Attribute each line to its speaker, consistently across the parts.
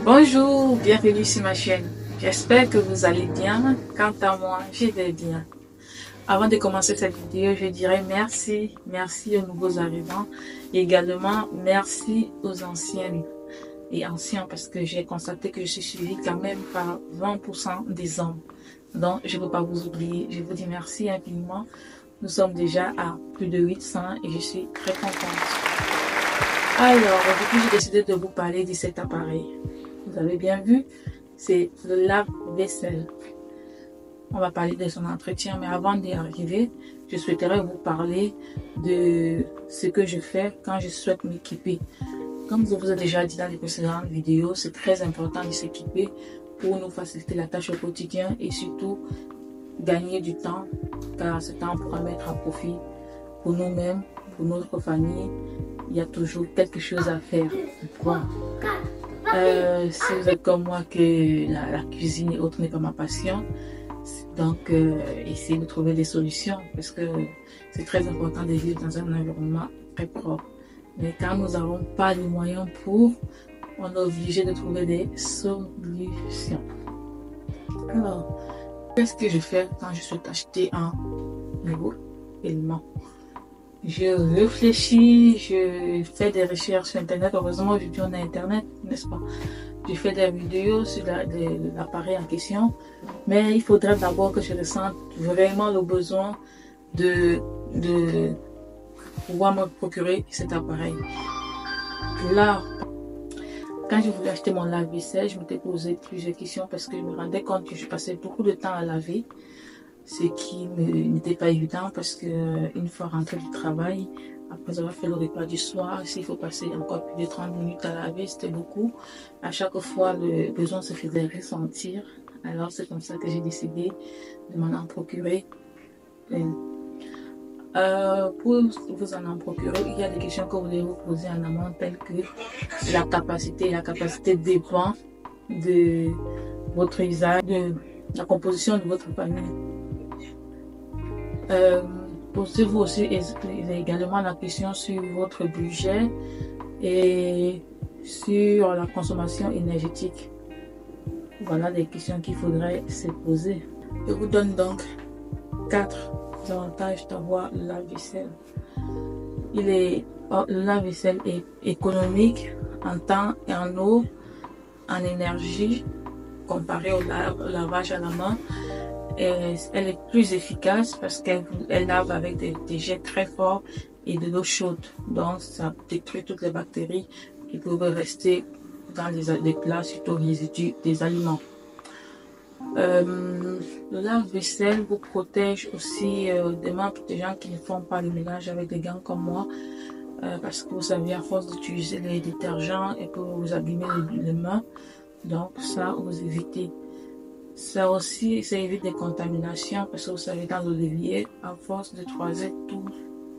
Speaker 1: Bonjour, bienvenue sur ma chaîne. J'espère que vous allez bien. Quant à moi, je vais bien. Avant de commencer cette vidéo, je dirais merci aux nouveaux arrivants et également merci aux anciennes et anciens parce que j'ai constaté que je suis suivie quand même par 20% des hommes. Donc, je ne veux pas vous oublier. Je vous dis merci infiniment. Nous sommes déjà à plus de 800 et je suis très contente. Alors, aujourd'hui, j'ai décidé de vous parler de cet appareil. Vous avez bien vu, c'est le lave-vaisselle. On va parler de son entretien, mais avant d'y arriver, je souhaiterais vous parler de ce que je fais quand je souhaite m'équiper. Comme je vous ai déjà dit dans les précédentes vidéos, c'est très important de s'équiper pour nous faciliter la tâche au quotidien et surtout gagner du temps, car ce temps on pourra mettre à profit pour nous-mêmes, pour notre famille. Il y a toujours quelque chose à faire. Bon. Si vous êtes comme moi que la cuisine et autres n'est pas ma passion, donc essayez de trouver des solutions parce que c'est très important de vivre dans un environnement très propre. Mais quand nous n'avons pas les moyens pour, on est obligé de trouver des solutions. Alors, qu'est-ce que je fais quand je souhaite acheter un nouveau élément? Je réfléchis, je fais des recherches sur Internet. Heureusement, aujourd'hui, on a Internet, n'est-ce pas? Je fais des vidéos sur l'appareil en question. Mais il faudrait d'abord que je ressente vraiment le besoin de pouvoir me procurer cet appareil. Là, quand je voulais acheter mon lave-vaisselle, je m'étais posé plusieurs questions parce que je me rendais compte que je passais beaucoup de temps à laver. Ce qui n'était pas évident parce que une fois rentré du travail, après avoir fait le repas du soir, s'il faut passer encore plus de 30 minutes à laver, c'était beaucoup. À chaque fois, le besoin se faisait ressentir. Alors c'est comme ça que j'ai décidé de m'en procurer une. Pour vous en procurer, il y a des questions que vous devez vous poser en amont, telles que la capacité. La capacité dépend de votre usage, de la composition de votre famille. Posez-vous aussi également la question sur votre budget et sur la consommation énergétique. Voilà des questions qu'il faudrait se poser. Je vous donne donc 4 avantages d'avoir le lave-vaisselle. Le lave-vaisselle est économique en temps et en eau, en énergie, comparé au lavage à la main. Elle est plus efficace parce qu'elle lave avec des jets très forts et de l'eau chaude. Donc, ça détruit toutes les bactéries qui peuvent rester dans les plats, surtout les résidus des aliments. Le lave-vaisselle vous protège aussi des mains des gens qui ne font pas le ménage avec des gants comme moi. Parce que vous savez, à force d'utiliser les détergents, et peut vous abîmer les mains. Donc, ça, vous évitez. Ça aussi, ça évite des contaminations parce que vous savez, dans le levier, à force de croiser toutes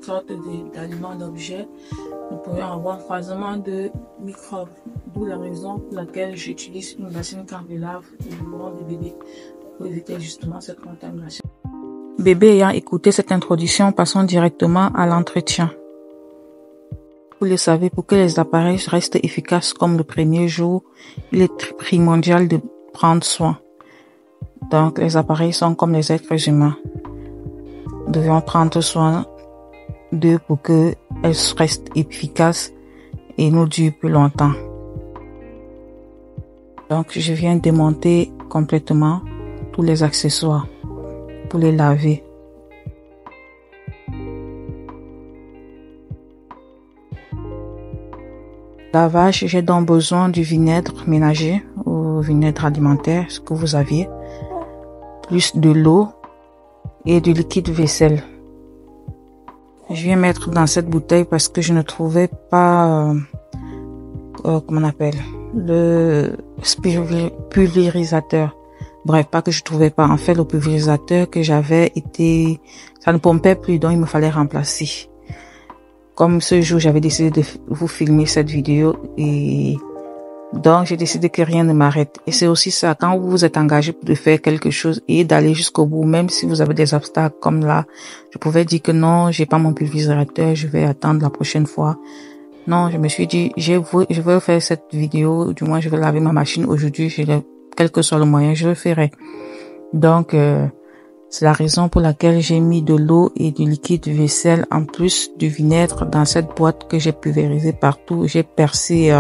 Speaker 1: sortes d'aliments, d'objets, nous pouvons avoir un croisement de microbes. D'où la raison pour laquelle j'utilise une bassine quand je lave le biberon de bébé pour éviter justement cette contamination. Bébé ayant écouté cette introduction, passons directement à l'entretien. Vous le savez, pour que les appareils restent efficaces comme le premier jour, il est primordial de prendre soin. Donc, les appareils sont comme les êtres humains. Nous devons prendre soin d'eux pour qu'elles restent efficaces et nous durent plus longtemps. Donc, je viens démonter complètement tous les accessoires pour les laver. Lavage, j'ai donc besoin du vinaigre ménager ou vinaigre alimentaire, ce que vous aviez, plus de l'eau et du liquide vaisselle. Je viens mettre dans cette bouteille parce que je ne trouvais pas, comment on appelle, le pulvérisateur. Bref, pas que je trouvais pas. En fait, le pulvérisateur que j'avais ça ne pompait plus, donc il me fallait remplacer. Comme ce jour, j'avais décidé de vous filmer cette vidéo et donc j'ai décidé que rien ne m'arrête. Et c'est aussi ça, quand vous êtes engagé de faire quelque chose et d'aller jusqu'au bout, même si vous avez des obstacles comme là, je pouvais dire que non, j'ai pas mon pulvérisateur, je vais attendre la prochaine fois. Non, je me suis dit, je vais faire cette vidéo, du moins je vais laver ma machine aujourd'hui, quel que soit le moyen, je le ferai. Donc, c'est la raison pour laquelle j'ai mis de l'eau et du liquide vaisselle en plus du vinaigre dans cette boîte que j'ai pulvérisé partout. J'ai percé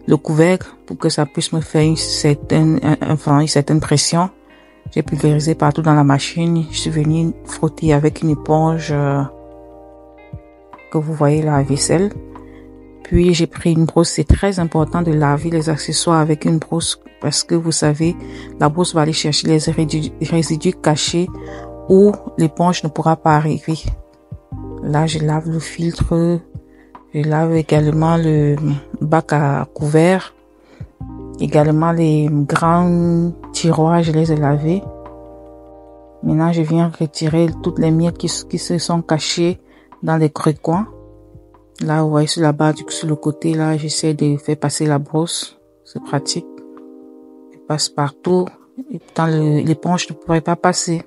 Speaker 1: le couvercle pour que ça puisse me faire une certaine pression. J'ai pulvérisé partout dans la machine. Je suis venue frotter avec une éponge que vous voyez la vaisselle. Puis j'ai pris une brosse. C'est très important de laver les accessoires avec une brosse parce que vous savez, la brosse va aller chercher les résidus cachés où l'éponge ne pourra pas arriver. Là, je lave le filtre. Je lave également le bac à couvert. Également les grands tiroirs, je les ai lavés. Maintenant, je viens retirer toutes les miettes qui se sont cachées dans les recoins. Là, vous voyez sur la barre, sur le côté, là, j'essaie de faire passer la brosse. C'est pratique. Elle passe partout. Et pourtant, l'éponge ne pourrait pas passer.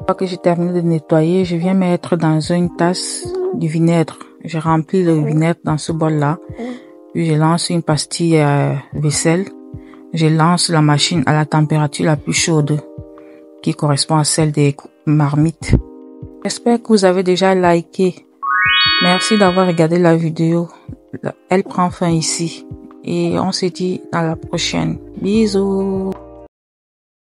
Speaker 1: Une fois que j'ai terminé de nettoyer, je viens mettre dans une tasse du vinaigre. Je remplis le vinaigre dans ce bol-là. Puis je lance une pastille à vaisselle. Je lance la machine à la température la plus chaude, qui correspond à celle des marmites. J'espère que vous avez déjà liké. Merci d'avoir regardé la vidéo. Elle prend fin ici. Et on se dit à la prochaine. Bisous.